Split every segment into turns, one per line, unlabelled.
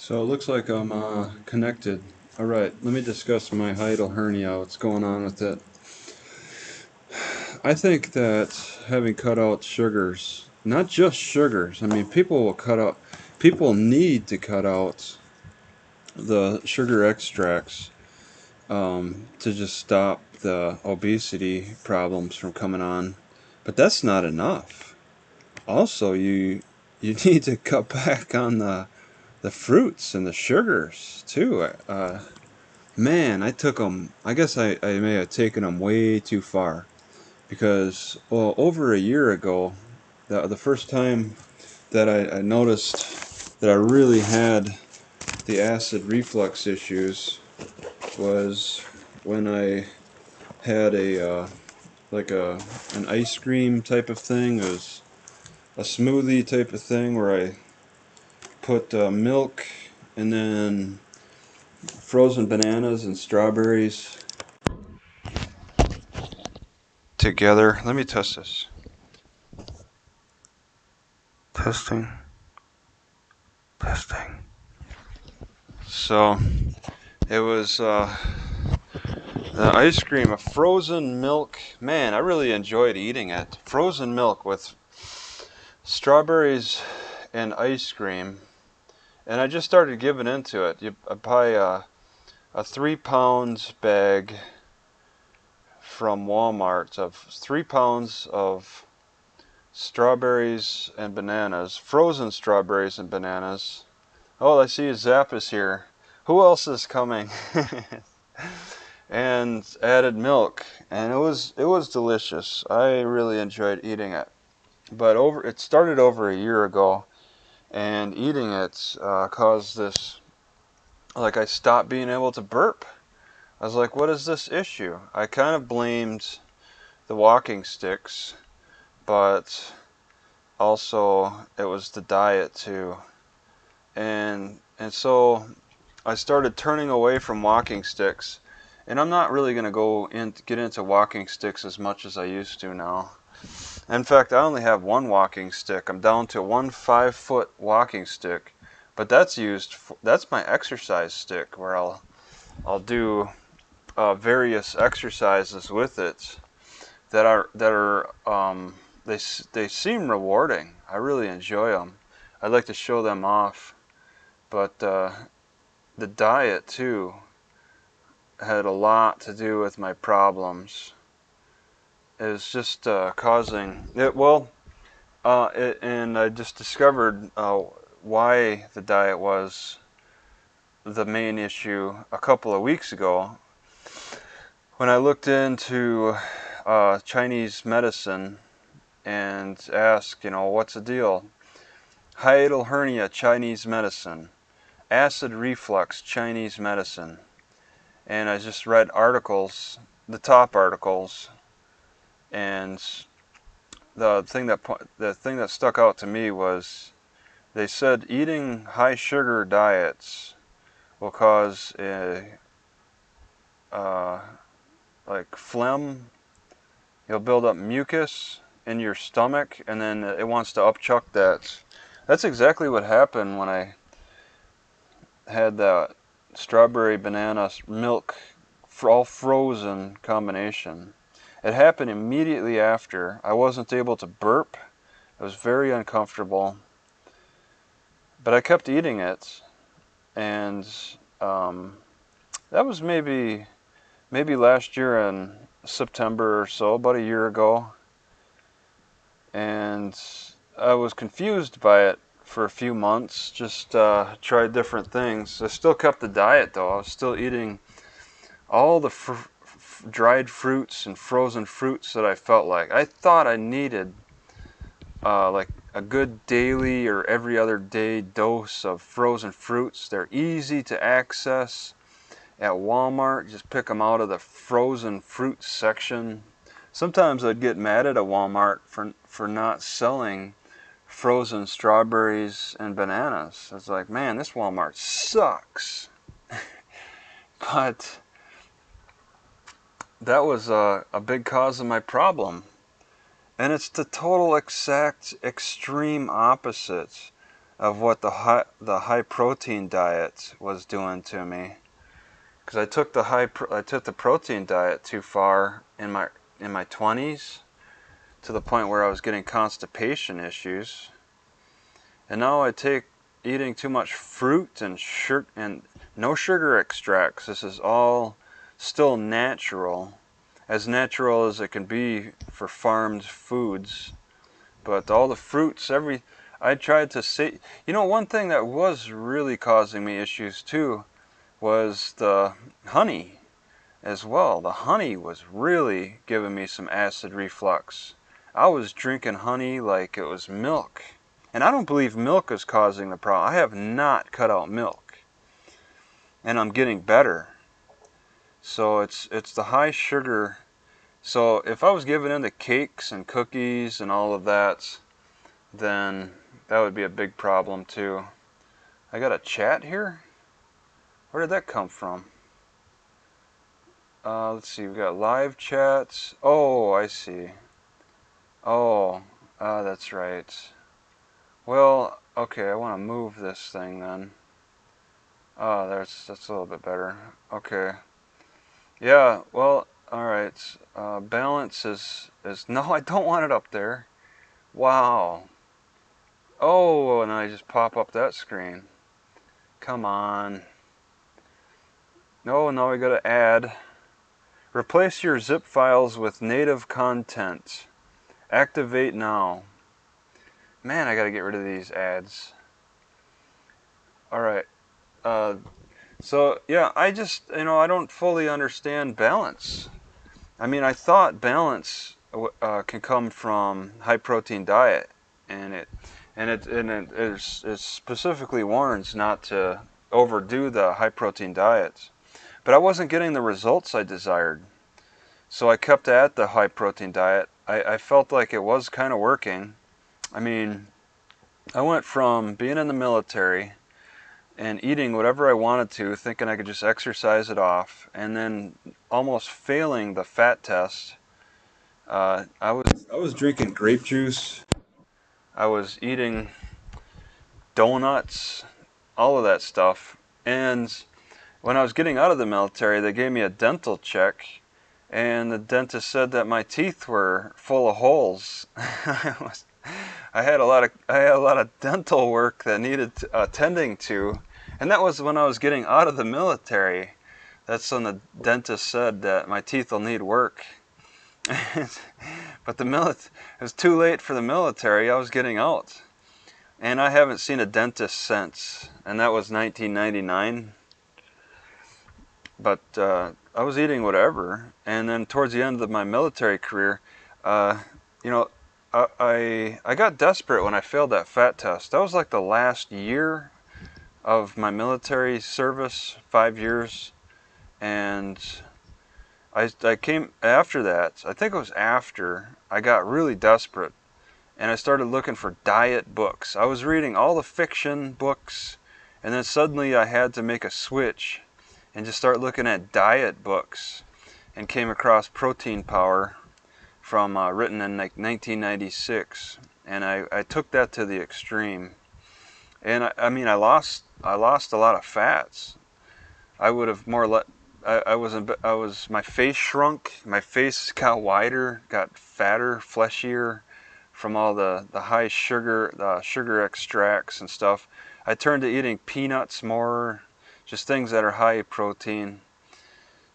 So it looks like I'm connected. All right, let me discuss my hiatal hernia, what's going on with it. I think that having cut out sugars, not just sugars, I mean, people need to cut out the sugar extracts to just stop the obesity problems from coming on. But that's not enough. Also, you need to cut back on the fruits and the sugars too. Man, I took them. I guess I may have taken them way too far because, well, over a year ago, the first time that I noticed that I really had the acid reflux issues was when I had an ice cream type of thing. It was a smoothie type of thing where I put milk and then frozen bananas and strawberries together. Let me test this. Testing. Testing. So it was the ice cream, a frozen milk. Man, I really enjoyed eating it. Frozen milk with strawberries and ice cream. And I just started giving into it. I buy a 3 pound bag from Walmart of 3 pounds of strawberries and bananas, frozen strawberries and bananas. Oh, I see Zap is here. Who else is coming? And added milk, and it was delicious. I really enjoyed eating it. But it started over a year ago, and eating it caused this, like, I stopped being able to burp. I was like, what is this issue? I kind of blamed the walking sticks, but also it was the diet too. And so I started turning away from walking sticks, and I'm not really going to get into walking sticks as much as I used to now. In fact, I only have one walking stick. I'm down to one 5-foot walking stick, but that's my exercise stick where I'll do various exercises with it that are they seem rewarding. I really enjoy them. I'd like to show them off, but the diet too had a lot to do with my problems. It was just causing it. And I just discovered why the diet was the main issue a couple of weeks ago when I looked into Chinese medicine and asked, what's the deal? Hiatal hernia, Chinese medicine. Acid reflux, Chinese medicine. And I just read articles, the top articles, and the thing that stuck out to me was they said eating high sugar diets will cause like phlegm. You'll build up mucus in your stomach, and then it wants to upchuck that. That's exactly what happened when I had that strawberry banana milk all frozen combination. It happened immediately after. I wasn't able to burp. It was very uncomfortable. But I kept eating it, and that was maybe last year in September or so, about a year ago. And I was confused by it for a few months, just tried different things. I still kept the diet though. I was still eating all the dried fruits and frozen fruits that I felt like. I thought I needed like a good daily or every other day dose of frozen fruits. They're easy to access at Walmart. Just pick them out of the frozen fruit section. Sometimes I'd get mad at a Walmart for not selling frozen strawberries and bananas. It's like, man, this Walmart sucks. But that was a big cause of my problem. And it's the total exact extreme opposite of what the high protein diet was doing to me. Because I took the protein diet too far in my 20s, to the point where I was getting constipation issues. And now I take eating too much fruit and no sugar extracts. This is all still natural, as natural as it can be for farmed foods. But all the fruits, I tried to say, one thing that was really causing me issues too was the honey as well. The honey was really giving me some acid reflux. I was drinking honey like it was milk. And I don't believe milk is causing the problem. I have not cut out milk. And I'm getting better. So it's the high sugar. So if I was giving in to cakes and cookies and all of that, then that would be a big problem too. I got a chat here? Where did that come from? Let's see, we've got live chats. Oh, I see. Oh, that's right. Well, okay, I want to move this thing then. Oh, that's a little bit better. Okay. Yeah, well, alright. Balance is... No, I don't want it up there. Wow. Oh, and I just pop up that screen. Come on. No, now we gotta add. Replace your zip files with native content. Activate now. Man, I gotta get rid of these ads. Alright. So, yeah, I just, I don't fully understand balance. I mean, I thought balance can come from high protein diet, and it specifically warns not to overdo the high protein diets. But I wasn't getting the results I desired. So I kept at the high protein diet. I felt like it was kind of working. I mean, I went from being in the military and eating whatever I wanted to, thinking I could just exercise it off, and then almost failing the fat test. I was drinking grape juice. I was eating donuts, all of that stuff. And when I was getting out of the military, they gave me a dental check, and the dentist said that my teeth were full of holes. I had a lot of dental work that needed attending to, and that was when I was getting out of the military. That's when the dentist said that my teeth will need work. But it was too late for the military. I was getting out, and I haven't seen a dentist since, and that was 1999. But I was eating whatever, and then towards the end of my military career, I got desperate when I failed that fat test. That was like the last year of my military service, 5 years, and I came after that. I think it was after I got really desperate, and I started looking for diet books. I was reading all the fiction books, and then suddenly I had to make a switch and just start looking at diet books, and came across Protein Power from written in like 1996, and I took that to the extreme. And I mean I lost a lot of fats. I would have more let my face shrunk, my face got wider, got fatter, fleshier from all the high sugar, sugar extracts and stuff. I turned to eating peanuts more, just things that are high protein.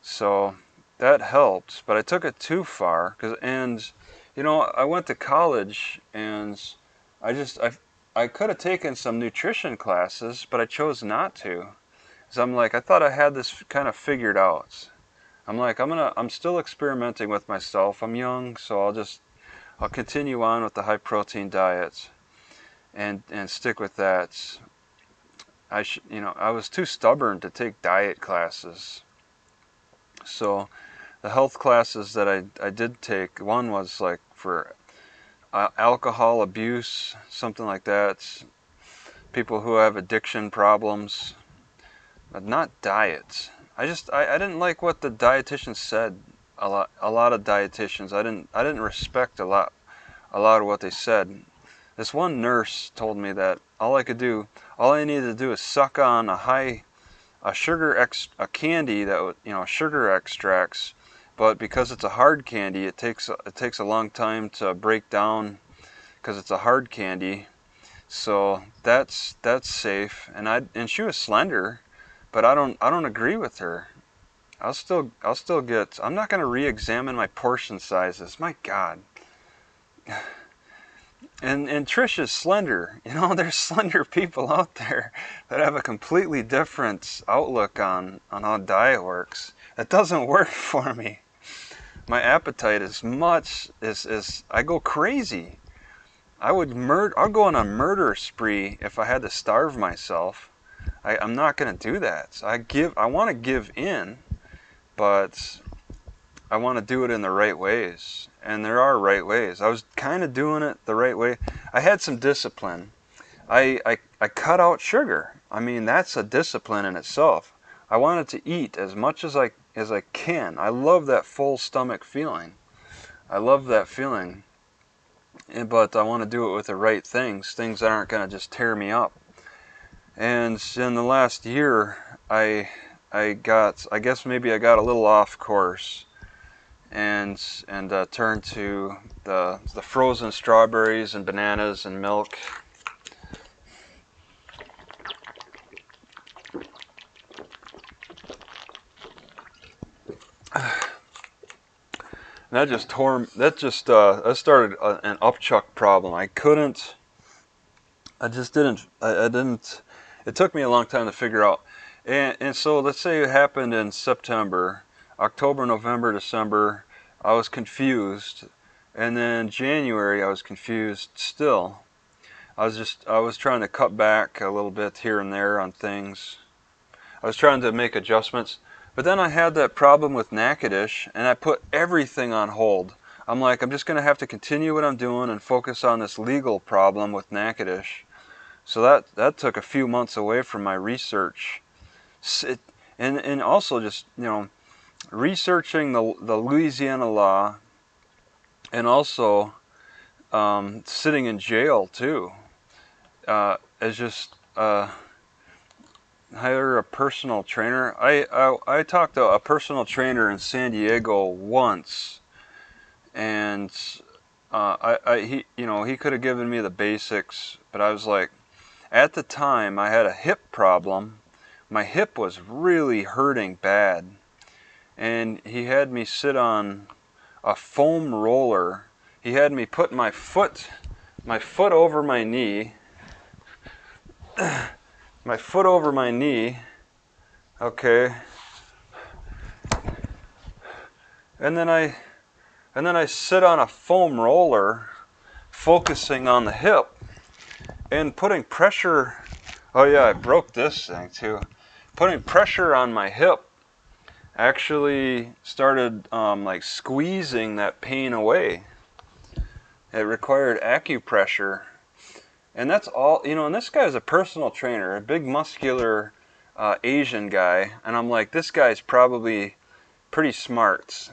So that helped, but I took it too far. I went to college, and I could have taken some nutrition classes, but I chose not to. So I'm like, I thought I had this kind of figured out. I'm like, I'm still experimenting with myself. I'm young, so I'll continue on with the high protein diet and stick with that. I was too stubborn to take diet classes. So the health classes that I did take, one was like for alcohol abuse, something like that. People who have addiction problems, but not diets. I didn't like what the dietitians said. A lot of dietitians, I didn't respect a lot of what they said. This one nurse told me that all I needed to do is suck on a candy that would, sugar extracts, but because it's a hard candy, it takes a long time to break down because it's a hard candy. So that's safe. And she was slender, but I don't agree with her. I'm not going to re-examine my portion sizes. My God. And Trish is slender. There's slender people out there that have a completely different outlook on how diet works. It doesn't work for me. My appetite is I go crazy. I'll go on a murder spree if I had to starve myself. I'm not going to do that. So I want to give in, but I want to do it in the right ways. And there are right ways. I was kind of doing it the right way. I had some discipline. I cut out sugar. I mean, that's a discipline in itself. I wanted to eat as much as I can. I love that full stomach feeling. I love that feeling. But I want to do it with the right things that aren't going to just tear me up. And in the last year, I guess maybe I got a little off course, and turned to the frozen strawberries and bananas and milk. That started an upchuck problem. I didn't. It took me a long time to figure out. And so let's say it happened in September, October, November, December, I was confused. And then January, I was confused still. I was trying to cut back a little bit here and there on things. I was trying to make adjustments. But then I had that problem with Natchitoches, and I put everything on hold. I'm like, I'm just going to have to continue what I'm doing and focus on this legal problem with Natchitoches. So that took a few months away from my research. And also just, researching the Louisiana law, and also sitting in jail too. As just hire a personal trainer. I talked to a personal trainer in San Diego once, and he could have given me the basics, but I was like, at the time I had a hip problem. My hip was really hurting bad, and he had me sit on a foam roller. He had me put my foot over my knee. My foot over my knee, okay, and then I sit on a foam roller, focusing on the hip and putting pressure. Oh yeah, I broke this thing too. Putting pressure on my hip actually started like squeezing that pain away. It required acupressure. And that's all, and this guy's a personal trainer, a big muscular Asian guy. And I'm like, this guy's probably pretty smart.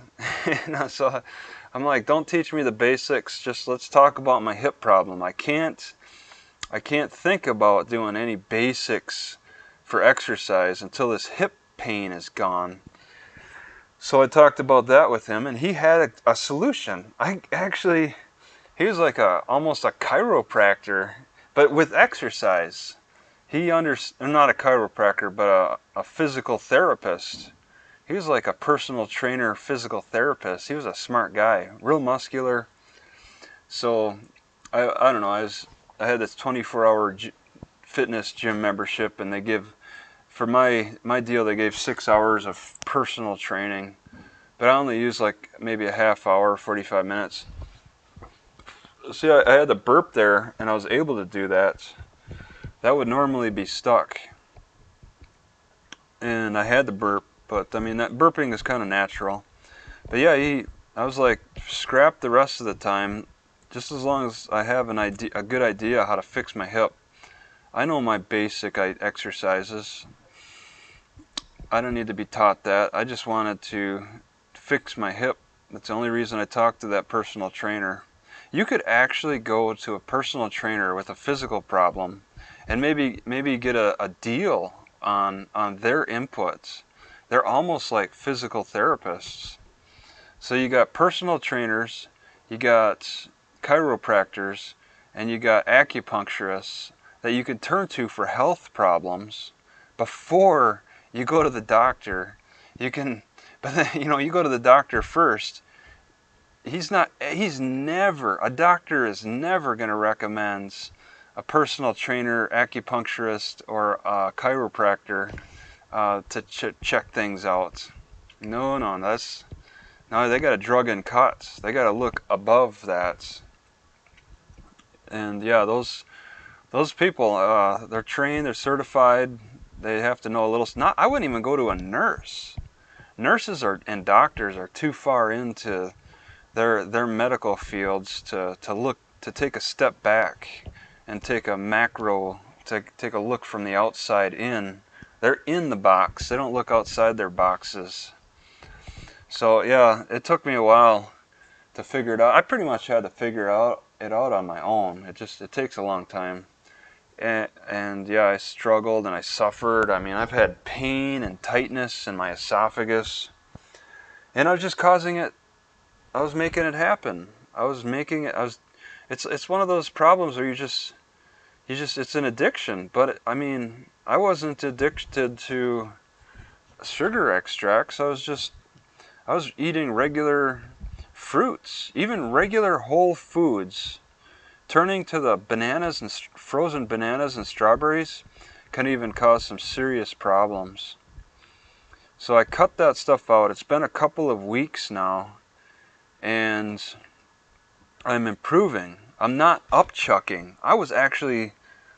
So I'm like, don't teach me the basics. Just let's talk about my hip problem. I can't think about doing any basics for exercise until this hip pain is gone. So I talked about that with him, and he had a solution. He was like almost a chiropractor, but with exercise. I'm not a chiropractor, but a physical therapist. He was like a personal trainer, physical therapist. He was a smart guy, real muscular. So I don't know. I had this 24-hour fitness gym membership, and they give, for my deal, they gave 6 hours of personal training, but I only used like maybe a half hour, 45 minutes. See, I had the burp there, and I was able to do that. That would normally be stuck. And I had the burp, but I mean, that burping is kind of natural. But yeah, I was like, scrap the rest of the time, just as long as I have a good idea how to fix my hip. I know my basic exercises. I don't need to be taught that. I just wanted to fix my hip. That's the only reason I talked to that personal trainer. You could actually go to a personal trainer with a physical problem and maybe get a deal on their inputs. They're almost like physical therapists. So you got personal trainers, you got chiropractors, and you got acupuncturists that you can turn to for health problems before you go to the doctor. You can, but then, you go to the doctor first. A doctor is never going to recommend a personal trainer, acupuncturist, or a chiropractor to check things out. No, they got to drug and cuts. They got to look above that. And yeah, those people, they're trained, they're certified. They have to know a little. I wouldn't even go to a nurse. Nurses and doctors are too far into their medical fields to take a step back and take a take a look from the outside in. They're in the box. They don't look outside their boxes. So yeah, it took me a while to figure it out. I pretty much had to figure it out on my own. It takes a long time. And yeah, I struggled and I suffered. I mean, I've had pain and tightness in my esophagus. And I was just causing it. I was making it happen. It's one of those problems where it's an addiction. But I mean, I wasn't addicted to sugar extracts. I was eating regular fruits, even regular whole foods. Turning to the bananas and frozen bananas and strawberries can even cause some serious problems. So I cut that stuff out. It's been a couple of weeks now, and I'm improving. I'm not upchucking. I was actually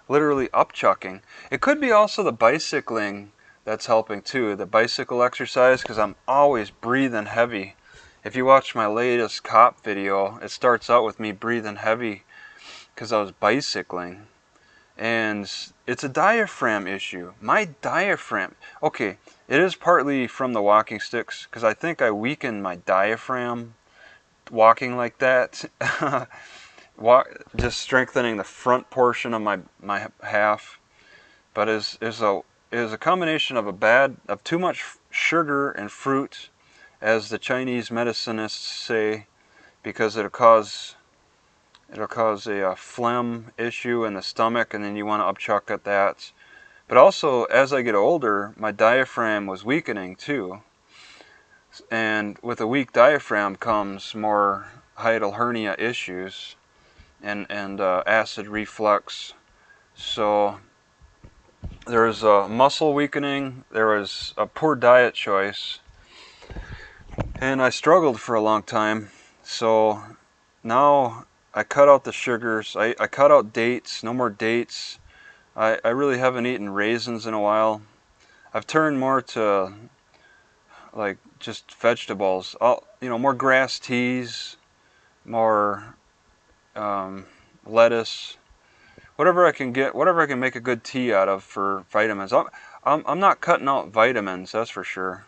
literally upchucking. It could be also the bicycling that's helping too, the bicycle exercise, because I'm always breathing heavy. If you watch my latest cop video, it starts out with me breathing heavy because I was bicycling. And it's a diaphragm issue. My diaphragm, okay, it is partly from the walking sticks, because I think I weakened my diaphragm walking like that. Just strengthening the front portion of my half. But it is a combination of too much sugar and fruit, as the Chinese medicinists say, because it'll cause a phlegm issue in the stomach, and then you want to upchuck at that. But also, as I get older, my diaphragm was weakening too. And with a weak diaphragm comes more hiatal hernia issues and acid reflux. So there was a muscle weakening, there was a poor diet choice, and I struggled for a long time. So now I cut out the sugars, I cut out dates, no more dates. I really haven't eaten raisins in a while. I've turned more to like just vegetables, more grass teas, more lettuce, whatever I can get, whatever I can make a good tea out of for vitamins. I'm not cutting out vitamins, that's for sure.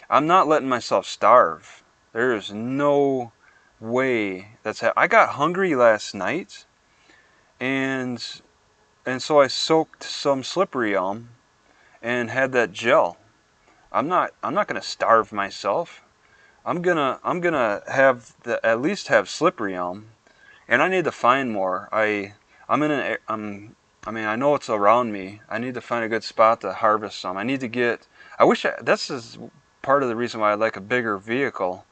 I'm not letting myself starve. There is no way I got hungry last night, and so I soaked some slippery elm and had that gel. I'm not gonna starve myself. I'm gonna at least have slippery elm, and I need to find more. I know it's around me. I need to find a good spot to harvest some. This is part of the reason why I like a bigger vehicle,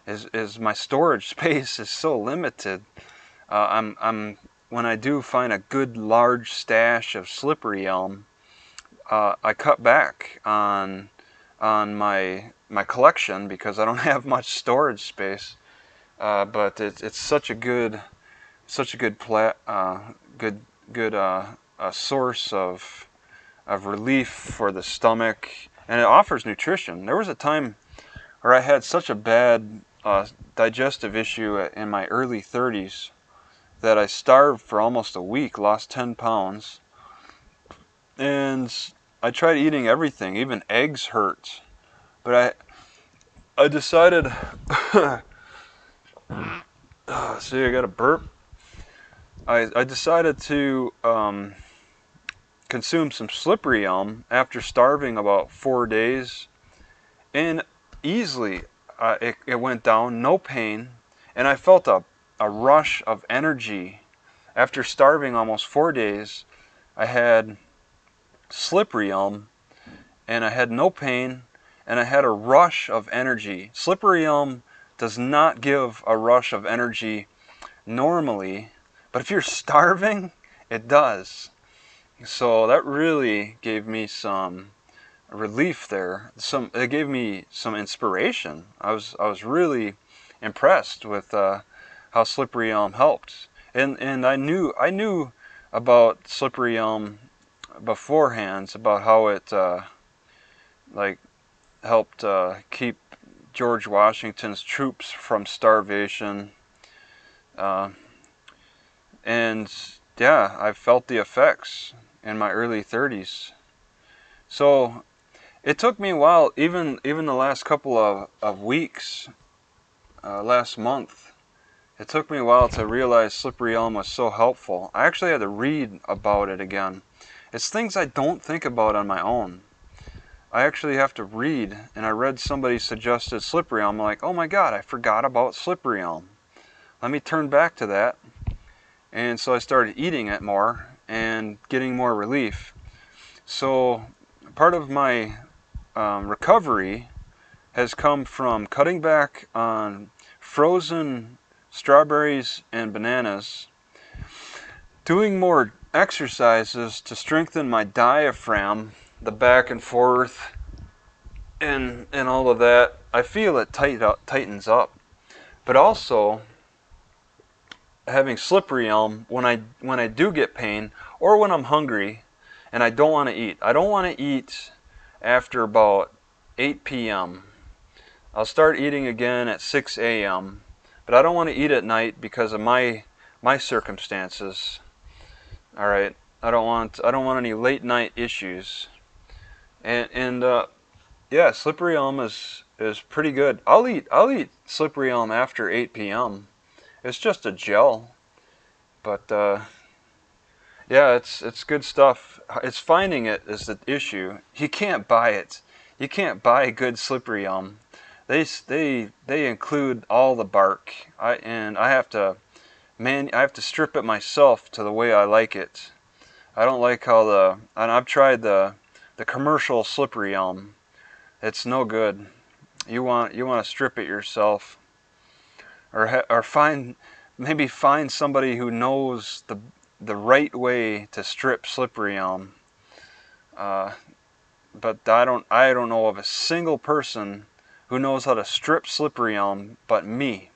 is my storage space is so limited. When I do find a good large stash of slippery elm, I cut back on my collection because I don't have much storage space. But it's such a good source of relief for the stomach, and it offers nutrition. There was a time where I had such a bad digestive issue in my early 30s that I starved for almost a week, lost 10 pounds, and I tried eating everything, even eggs hurt, but I decided See, I got a burp. I decided to consume some slippery elm after starving about 4 days, and easily it went down, no pain, and I felt a rush of energy. After starving almost 4 days, I had slippery elm, and I had no pain, and I had a rush of energy. Slippery elm does not give a rush of energy normally, but if you're starving, it does. So that really gave me some relief there. It gave me some inspiration. I was really impressed with how slippery elm helped, and I knew about slippery elm beforehand, about how it like helped keep George Washington's troops from starvation, uh, and yeah, I felt the effects in my early 30s. So it took me a while, even the last couple of weeks, last month. It took me a while to realize slippery elm was so helpful. I actually had to read about it again. It's things I don't think about on my own. I actually have to read, and I read somebody suggested slippery elm. I'm like, oh my god, I forgot about slippery elm. Let me turn back to that. And so I started eating it more and getting more relief. So part of my recovery has come from cutting back on frozen strawberries and bananas, doing more exercises to strengthen my diaphragm, the back and forth, and all of that. I feel it tightens up. But also having slippery elm when I do get pain, or when I'm hungry and I don't want to eat. I don't want to eat after about 8 p.m. I'll start eating again at 6 a.m. But I don't want to eat at night because of my circumstances. All right, I don't want any late night issues. And yeah, slippery elm is pretty good. I'll eat slippery elm after 8 p.m. It's just a gel, but yeah, it's good stuff. It's finding it is the issue. You can't buy it. You can't buy good slippery elm. They include all the bark. I have to strip it myself to the way I like it. I don't like how and I've tried the commercial slippery elm. It's no good. You want to strip it yourself, or find somebody who knows the right way to strip slippery elm. But I don't know of a single person who knows how to strip slippery elm but me.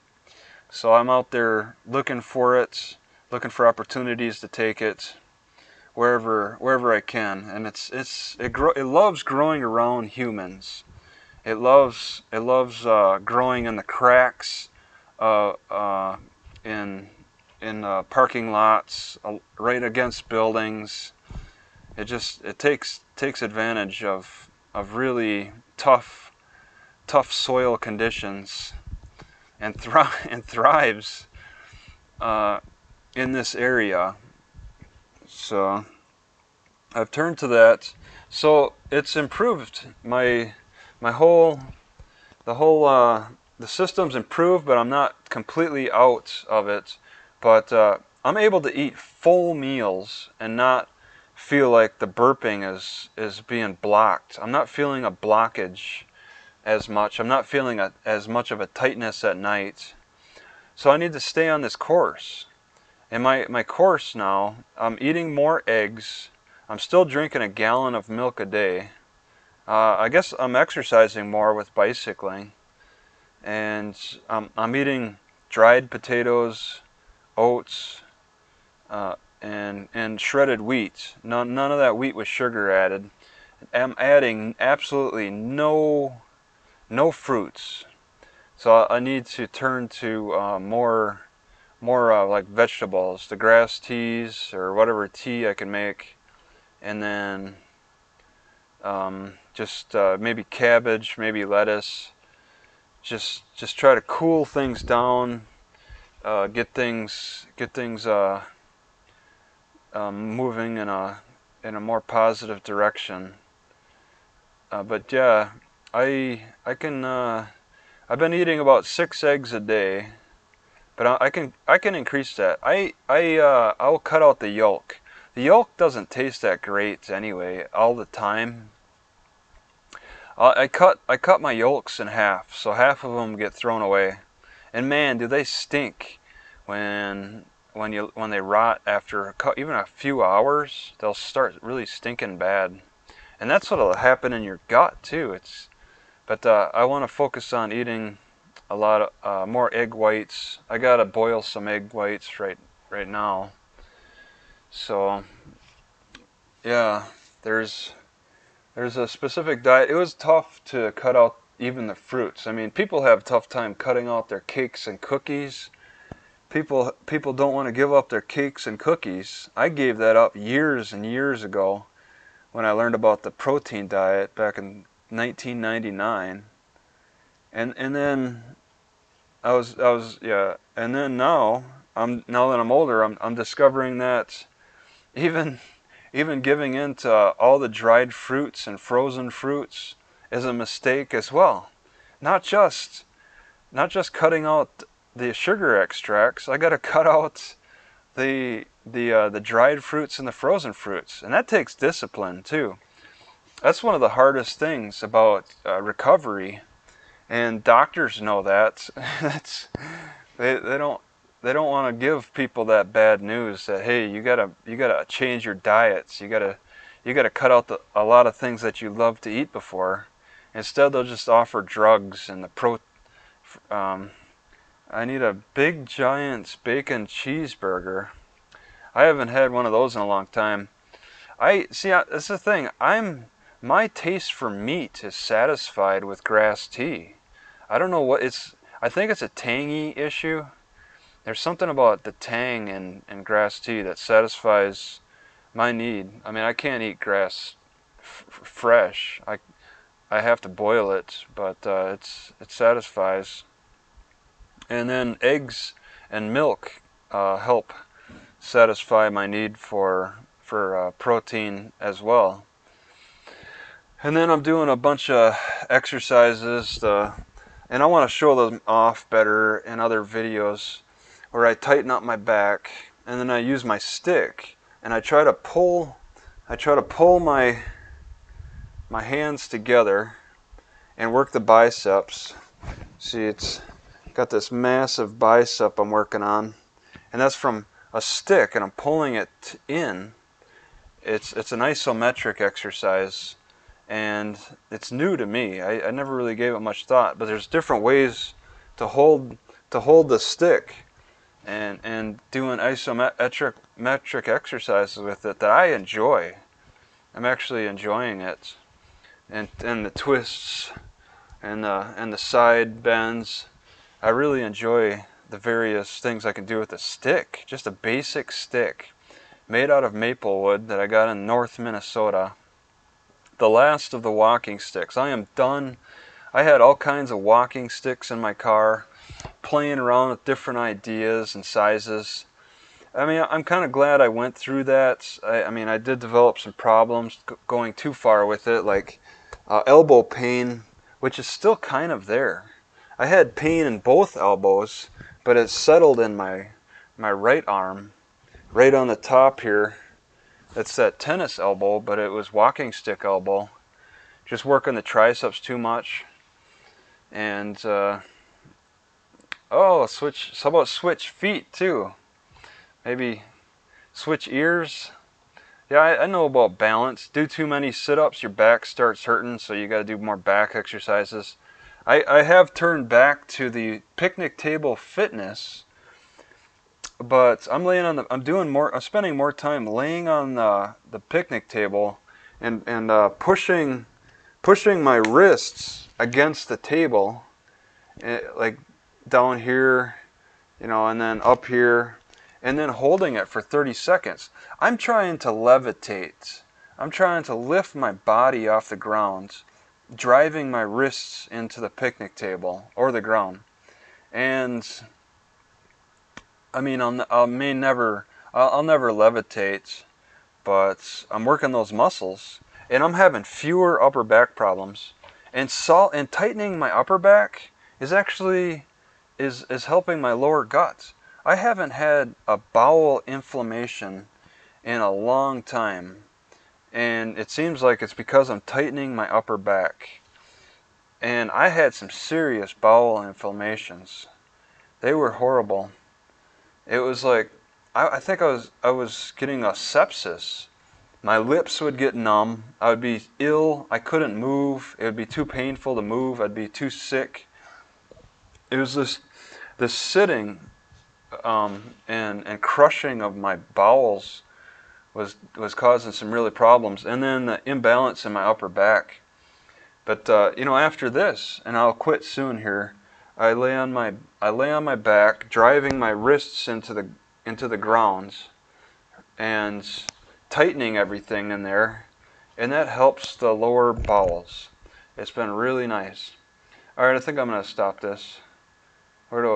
So I'm out there looking for it, looking for opportunities to take it wherever I can, and it loves growing around humans. It loves growing in the cracks, uh, uh, in parking lots, right against buildings. It takes advantage of really tough soil conditions, and thrives in this area. So I've turned to that. So it's improved my whole the system's improved, but I'm not completely out of it. But I'm able to eat full meals and not feel like the burping is being blocked. I'm not feeling a blockage as much. I'm not feeling as much of a tightness at night. So I need to stay on this course. And my course now, I'm eating more eggs. I'm still drinking a gallon of milk a day. I guess I'm exercising more with bicycling. And I'm eating dried potatoes, oats, and shredded wheat. None of that wheat with sugar added. I'm adding absolutely no fruits. So I need to turn to more like vegetables, the grass teas or whatever tea I can make, and then just maybe cabbage, maybe lettuce. Just try to cool things down. get things moving in a more positive direction. But yeah, I can I've been eating about 6 eggs a day, but I can increase that. I'll cut out the yolk. The yolk doesn't taste that great anyway all the time. I cut my yolks in half, so half of them get thrown away. And man, do they stink when they rot after even a few hours. They'll start really stinking bad, and that's what'll happen in your gut too. But I want to focus on eating a lot of more egg whites. I gotta boil some egg whites right now. So yeah, there's a specific diet. It was tough to cut out even the fruits. I mean, people have a tough time cutting out their cakes and cookies. People don't want to give up their cakes and cookies. I gave that up years and years ago when I learned about the protein diet back in 1999. And then yeah, and then now that I'm older, I'm discovering that even even giving in to all the dried fruits and frozen fruits is a mistake as well. Not just cutting out the sugar extracts. I got to cut out the dried fruits and the frozen fruits, and that takes discipline too. That's one of the hardest things about recovery, and doctors know that. That's they don't want to give people that bad news that hey, you gotta change your diets. You gotta cut out a lot of things that you love to eat before. Instead, they'll just offer drugs and I need a big giant bacon cheeseburger. I haven't had one of those in a long time. That's the thing. My taste for meat is satisfied with grass tea. I don't know what it's. I think it's a tangy issue. There's something about the tang in grass tea that satisfies my need. I mean, I can't eat grass fresh. I have to boil it, but it satisfies. And then eggs and milk help satisfy my need for protein as well. And then I'm doing a bunch of exercises, and I want to show them off better in other videos, where I tighten up my back, and then I use my stick, and I try to pull my hands together and work the biceps. See, it's got this massive bicep I'm working on, and that's from a stick, and I'm pulling it in. It's an isometric exercise, and it's new to me. I never really gave it much thought, but there's different ways to hold the stick and doing isometric exercises with it that I enjoy. I'm actually enjoying it, and the twists and the side bends. I really enjoy the various things I can do with a stick. Just a basic stick made out of maple wood that I got in North Minnesota. The last of the walking sticks. I am done. I had all kinds of walking sticks in my car, playing around with different ideas and sizes. I mean, I'm kind of glad I went through that. I mean, I did develop some problems going too far with it, like elbow pain, which is still kind of there. I had pain in both elbows, but it settled in my right arm, right on the top here. That's that tennis elbow, but it was walking stick elbow. Just working the triceps too much. And how about switch feet too? Maybe switch ears. Yeah, I know about balance. Do too many sit-ups, your back starts hurting, so you got to do more back exercises. I have turned back to the picnic table fitness, but I'm spending more time laying on the picnic table and pushing my wrists against the table, like down here, and then up here, and then holding it for 30 seconds. I'm trying to levitate. I'm trying to lift my body off the ground, driving my wrists into the picnic table or the ground. And I mean, I'll never levitate, but I'm working those muscles, and I'm having fewer upper back problems. And tightening my upper back is actually is helping my lower gut. I haven't had a bowel inflammation in a long time, and it seems like it's because I'm tightening my upper back. And I had some serious bowel inflammations. They were horrible. It was like I think I was getting a sepsis. My lips would get numb. I would be ill. I couldn't move. It would be too painful to move. I'd be too sick. It was this sitting and crushing of my bowels was causing some really problems, and then the imbalance in my upper back. But after this, and I'll quit soon here. I lay on my back, driving my wrists into the grounds, and tightening everything in there, and that helps the lower bowels. It's been really nice. All right, I think I'm gonna stop this.